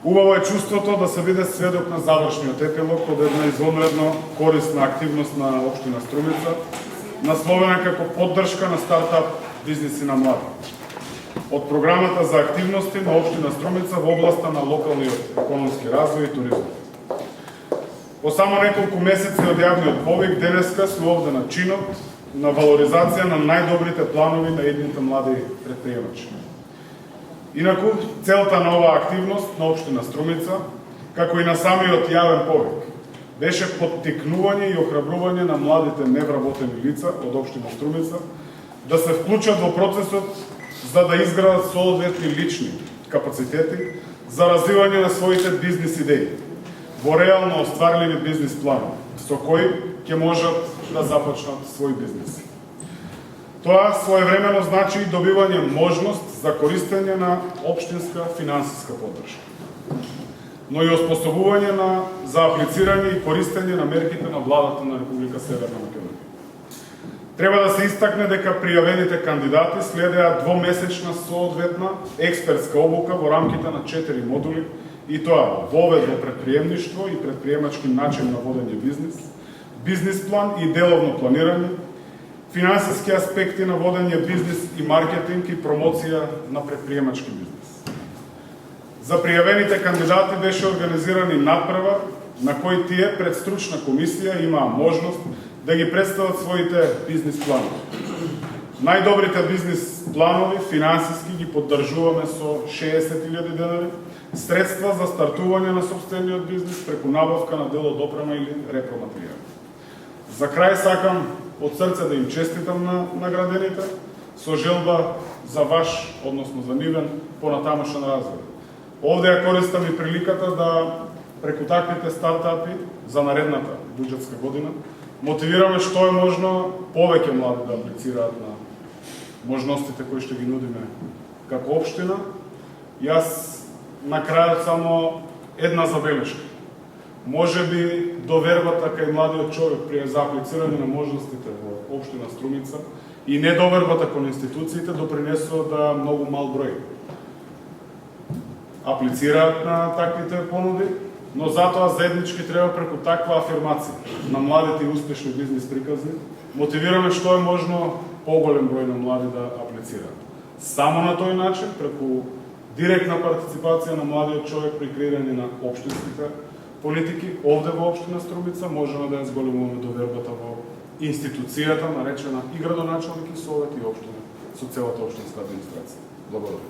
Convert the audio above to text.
Убаво е чувството да се биде сведок на завршниот епилог од една извонредно корисна активност на општина Струмица, насловена како поддршка на стартап бизниси на млади. Од програмата за активности на општина Струмица во областа на локалниот економски развој и туризм. По само неколку месеци од јавниот повик, денеска сме овде на чинот на валоризација на најдобрите планови на едните млади предприемачи. Инаку, целта на оваа активност на општина Струмица, како и на самиот јавен повик, беше поттикнување и охрабрување на младите невработени лица од општина Струмица да се вклучат во процесот за да изградат соодветни лични капацитети за развивање на своите бизнис идеи во реално остварливи бизнис планови, со кои ќе можат да започнат свој бизнес. Тоа своевремено значи и добивање можност за користење на општинска финансиска поддршка, но и оспособување за аплицирање и користење на мерките на владата на Република Северна Македонија. Треба да се истакне дека пријавените кандидати следеа двомесечна соодветна експертска обука во рамките на 4 модули, и тоа вовед во предприемништво и предприемачки начин на водење бизнес, бизнис план и деловно планирање, финансиски аспекти на водење бизнес и маркетинг и промоција на предприемачки бизнес. За пријавените кандидати беше организирани надпревар на кој тие пред стручна комисија имаа можност да ги представат своите бизнес планови. Најдобрите бизнес планови финансиски ги поддржуваме со 60.000 денари, средства за стартување на сопствениот бизнес преку набавка на дел од опрема или репроматеријали. За крај сакам од срце да им честитам на наградените со желба за ваш, односно за нивен, понатамошен развој. Овде ја користам и приликата да преку таквите стартапи за наредната буџетска година мотивираме што е можно повеќе млади да аплицираат на можностите кои што ги нудиме како општина. Јас на крајот само една забелешка. Може би довербата кај младиот човек при аплицирање на можностите во општина Струмица и недовербата кон институциите допринесува да многу мал број аплицираат на таквите понуди, но затоа заеднички треба преку таква афирмација на младите и успешни бизнес приказни мотивираме што е можно поголем број на млади да аплицираат. Само на тој начин, преку директна партиципација на младиот човек при креирање на општинските политики, овде во општина Струмица можеме да ја зголемуваме довербата во институцијата, наречена и градоначалник и совет и општина, со целата општинска администрација. Благодарам.